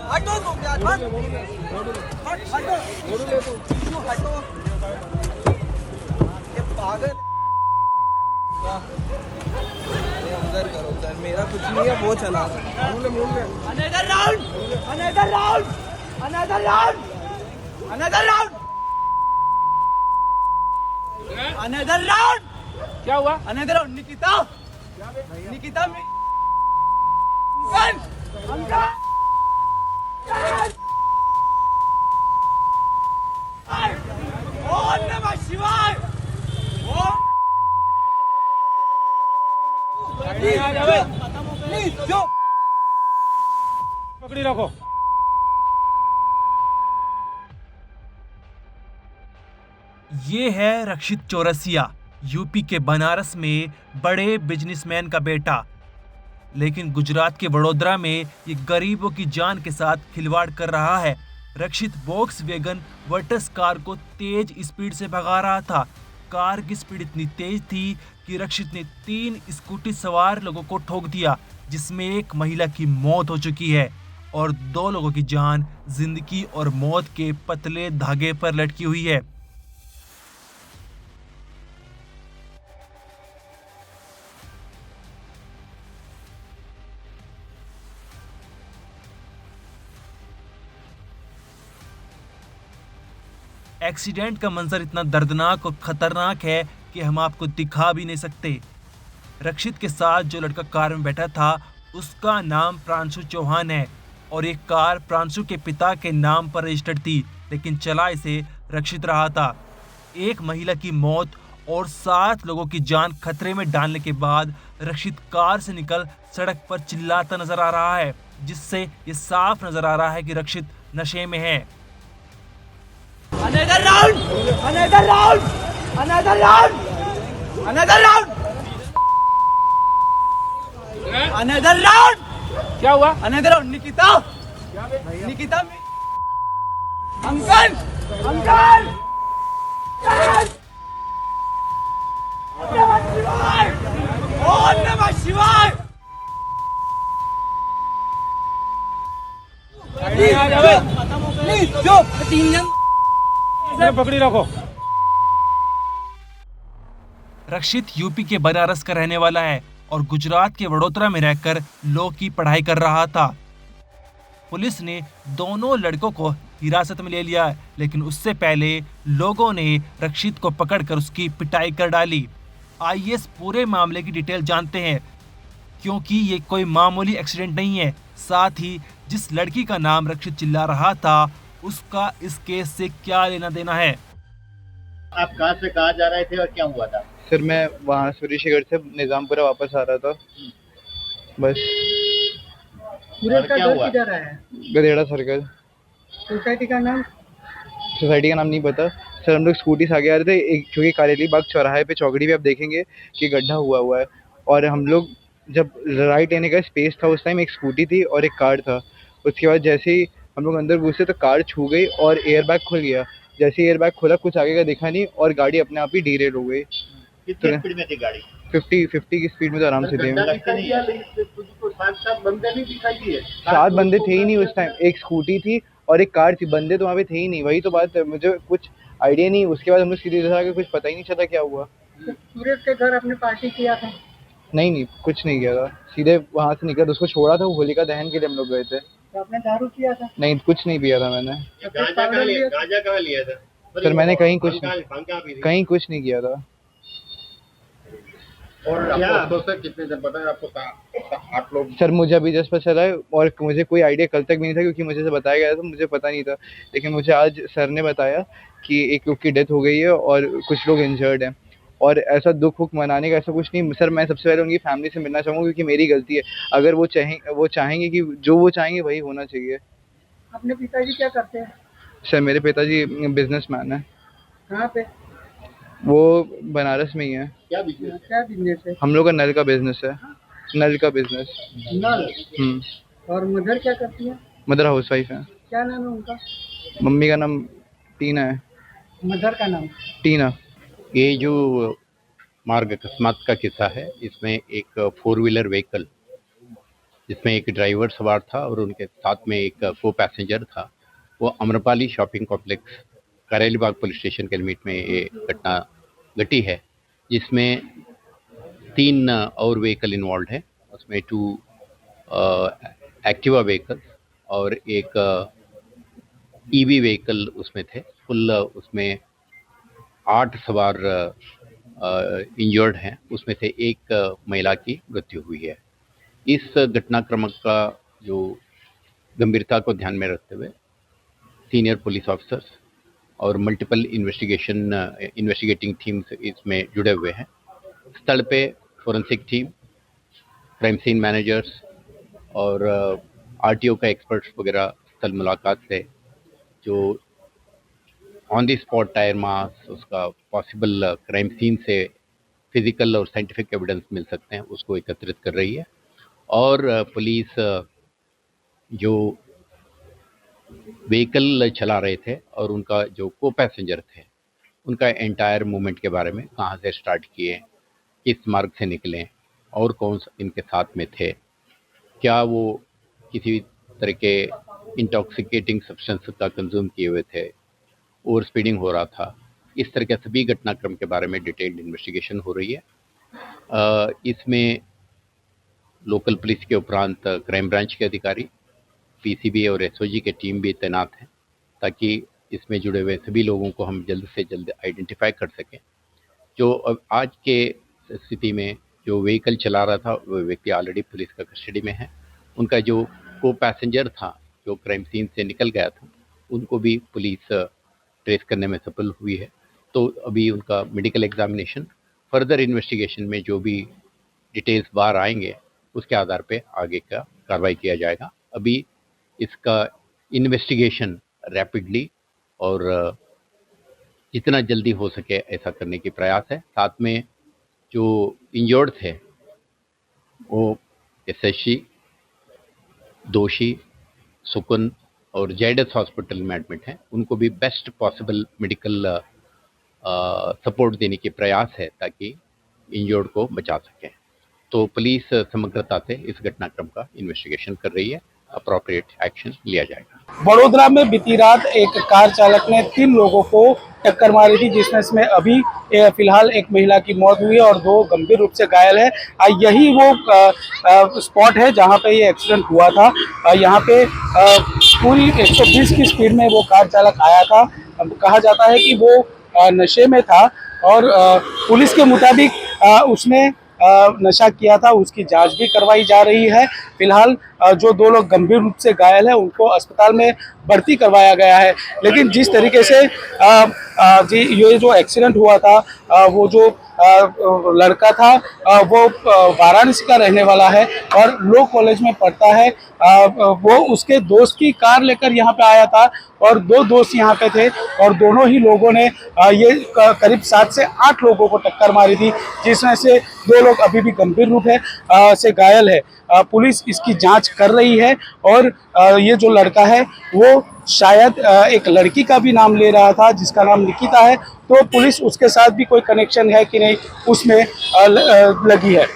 हटो तुम यार, हटो, हटो, ये पागल। अंदर करो सर, मेरा कुछ नहीं है, वो चला रहा है। Another round, another round, another round, another round, another round. क्या हुआ? Another round. Nikita, Nikita, uncle, uncle, ओम नमः शिवाय। प्लीज जो पकड़ी रखो। ये है रक्षित चौरसिया, यूपी के बनारस में बड़े बिजनेसमैन का बेटा। लेकिन गुजरात के वडोदरा में ये गरीबों की जान के साथ खिलवाड़ कर रहा है। रक्षित वोक्स वैगन वर्टस कार को तेज स्पीड से भगा रहा था। कार की स्पीड इतनी तेज थी कि रक्षित ने 3 स्कूटी सवार लोगों को ठोक दिया, जिसमें एक महिला की मौत हो चुकी है और 2 लोगों की जान जिंदगी और मौत के पतले धागे पर लटकी हुई है। एक्सीडेंट का मंजर इतना दर्दनाक और खतरनाक है कि हम आपको दिखा भी नहीं सकते। रक्षित के साथ जो लड़का कार में बैठा था उसका नाम प्रांशु चौहान है और एक कार प्रांशु के पिता के नाम पर रजिस्टर्ड थी, लेकिन चला इसे रक्षित रहा था। एक महिला की मौत और 7 लोगों की जान खतरे में डालने के बाद रक्षित कार से निकल सड़क पर चिल्लाता नजर आ रहा है, जिससे ये साफ नजर आ रहा है कि रक्षित नशे में है। Another round! Another round! Another round! Another round! Another round! क्या हुआ? Another round! Nikita, Nikita, uncle, uncle, ओम नमः शिवाय, ओम नमः शिवाय। प्लीज जो 3 जन पकड़ी रखो। रक्षित यूपी के बनारस का रहने वाला है और गुजरात के वडोदरा में रहकर लॉ की पढ़ाई कर रहा था। पुलिस ने दोनों लड़कों को हिरासत में ले लिया, लेकिन उससे पहले लोगों ने रक्षित को पकड़कर उसकी पिटाई कर डाली। आइए इस पूरे मामले की डिटेल जानते हैं, क्योंकि ये कोई मामूली एक्सीडेंट नहीं है। साथ ही जिस लड़की का नाम रक्षित चिल्ला रहा था उसका इस केस से क्या लेना देना है। आप कहाँ से कहाँ जा रहे थे और क्या हुआ था? सर मैं वहाँ सूरीशगर से निजामपुरा वापस आ रहा था, बस। पूरे का क्या हुआ? किधर है? गधेड़ा सर्कल। सोसाइटी का नाम? सोसाइटी का नाम नहीं पता सर। हम लोग स्कूटी से आगे आ रहे थे, एक क्योंकि कारेली बाग चौराहे पे चौकड़ी पे आप देखेंगे कि गड्ढा हुआ है, और हम लोग जब राइट लेने का स्पेस था उस टाइम एक स्कूटी थी और एक कार था। उसके बाद जैसे ही हम लोग अंदर घुसे तो कार छू गई और एयर बैग खुल गया। जैसे ही एयर बैग खुला कुछ आगे का दिखा नहीं और गाड़ी अपने आप ही डीरेल हो गई। कितनी स्पीड में थी गाड़ी? 50 की स्पीड में तो आराम से थे। तुझको 7 बंदे नहीं दिखाई दिए? 7 बंदे थे ही नहीं उस टाइम, एक स्कूटी थी और एक कार थी, बंदे तो वहाँ पे थे ही नहीं। वही तो बात है, मुझे कुछ आइडिया नहीं। उसके बाद हम लोग सीधे आगे, कुछ पता ही नहीं चला क्या हुआ। सूरज के घर अपने पार्टी किया था? नहीं कुछ नहीं किया था, सीधे वहाँ से निकला। उसको छोड़ा था, वो होलिका दहन के लिए हम लोग गए थे। तो आपने दारू किया था? नहीं कुछ नहीं पिया था मैंने। गांजा कहाँ लिया था? सर मैंने कहीं कुछ नहीं किया था। और आपको से कितने जन पता है आपको? 8 लोग। सर मुझे अभी जस्ट पता चला है और मुझे कोई आइडिया कल तक भी नहीं था, क्योंकि मुझे से बताया गया था, मुझे पता नहीं था। लेकिन मुझे आज सर ने बताया कि एक लोग की डेथ हो गई है और कुछ लोग इंजर्ड हैं। और ऐसा दुख मनाने का ऐसा कुछ नहीं सर। मैं सबसे पहले उनकी फैमिली से मिलना चाहूँगा, क्योंकि मेरी गलती है। अगर वो चाहेंगे कि जो वो चाहेंगे वही होना चाहिए। अपने पिताजी क्या करते हैं? सर मेरे पिताजी बिजनेसमैन है। कहाँ पे? वो बनारस में ही है। क्या बिजनेस है? हम लोग का नल का बिजनेस है। नल का बिजनेस। नल? और मदर क्या करती है? मदर हाउस वाइफ है। क्या नाम है उनका? मम्मी का नाम टीना है। मदर का नाम? टीना। ये जो मार्ग अकस्मात का किस्सा है, इसमें एक 4 व्हीलर व्हीकल जिसमें एक ड्राइवर सवार था और उनके साथ में एक को पैसेंजर था। वो अम्रपाली शॉपिंग कॉम्प्लेक्स करेली बाग पुलिस स्टेशन के लिमिट में ये घटना घटी है, जिसमें 3 और व्हीकल इन्वॉल्व है। उसमें 2 एक्टिवा व्हीकल और एक ईवी व्हीकल उसमें थे। कुल उसमें 8 सवार इंजर्ड हैं, उसमें से एक महिला की मृत्यु हुई है। इस घटनाक्रम का जो गंभीरता को ध्यान में रखते हुए सीनियर पुलिस ऑफिसर्स और मल्टीपल इन्वेस्टिगेटिंग टीम्स इसमें जुड़े हुए हैं। स्थल पे forensic team, crime scene managers और आरटीओ का एक्सपर्ट्स वगैरह स्थल मुलाकात से जो on the spot tyre marks, उसका पॉसिबल क्राइम सीन से फिजिकल और साइंटिफिक एविडेंस मिल सकते हैं, उसको एकत्रित कर रही है। और पुलिस जो व्हीकल चला रहे थे और उनका जो को पैसेंजर थे, उनका एंटायर मूवमेंट के बारे में, कहाँ से स्टार्ट किए, किस मार्ग से निकले और कौन इनके साथ में थे, क्या वो किसी तरह के इंटॉक्सिकेटिंग सब्सटेंस का कंज्यूम किए हुए थे, ओवर स्पीडिंग हो रहा था, इस तरह के सभी घटनाक्रम के बारे में डिटेल्ड इन्वेस्टिगेशन हो रही है। इसमें लोकल पुलिस के उपरांत क्राइम ब्रांच के अधिकारी, पीसीबी और एसओजी के टीम भी तैनात हैं, ताकि इसमें जुड़े हुए सभी लोगों को हम जल्द से जल्द आइडेंटिफाई कर सकें। जो अब आज के स्थिति में जो व्हीकल चला रहा था, वो व्यक्ति ऑलरेडी पुलिस का कस्टडी में है। उनका जो को पैसेंजर था, जो क्राइम सीन से निकल गया था, उनको भी पुलिस ट्रेस करने में सफल हुई है। तो अभी उनका मेडिकल एग्जामिनेशन, फर्दर इन्वेस्टिगेशन में जो भी डिटेल्स बाहर आएंगे, उसके आधार पे आगे का कार्रवाई किया जाएगा। अभी इसका इन्वेस्टिगेशन रैपिडली और जितना जल्दी हो सके ऐसा करने की प्रयास है। साथ में जो इंजर्ड थे वो एसएससी, दोषी, सुकुन और जेडएस हॉस्पिटल में एडमिट हैं। उनको भी बेस्ट पॉसिबल मेडिकल सपोर्ट देने की प्रयास है, ताकि इंजर्ड को बचा सकें। तो पुलिस समग्रता से इस घटनाक्रम का इन्वेस्टिगेशन कर रही है, अप्रोप्रिएट एक्शन लिया जाएगा। बड़ोदरा में बीती रात एक कार चालक ने 3 लोगों को टक्कर मारी थी, जिसमें अभी फिलहाल एक महिला की मौत हुई है और 2 गंभीर रूप से घायल है। यही वो स्पॉट है जहां पे ये एक्सीडेंट हुआ था। यहां पे पूरी 120 की स्पीड में वो कार चालक आया था। कहा जाता है कि वो नशे में था और पुलिस के मुताबिक उसने नशा किया था। उसकी जांच भी करवाई जा रही है। फिलहाल जो 2 लोग गंभीर रूप से घायल हैं, उनको अस्पताल में भर्ती करवाया गया है। लेकिन जिस तरीके से ये जो एक्सीडेंट हुआ था, वो जो लड़का था वो वाराणसी का रहने वाला है और लॉ कॉलेज में पढ़ता है। वो उसके दोस्त की कार लेकर यहाँ पे आया था और 2 दोस्त यहाँ पे थे और दोनों ही लोगों ने ये करीब 7 से 8 लोगों को टक्कर मारी थी, जिसमें से 2 लोग अभी भी गंभीर रूप से घायल है। पुलिस इसकी जांच कर रही है और ये जो लड़का है वो शायद एक लड़की का भी नाम ले रहा था, जिसका नाम निकिता है। तो पुलिस उसके साथ भी कोई कनेक्शन है कि नहीं, उसमें लगी है।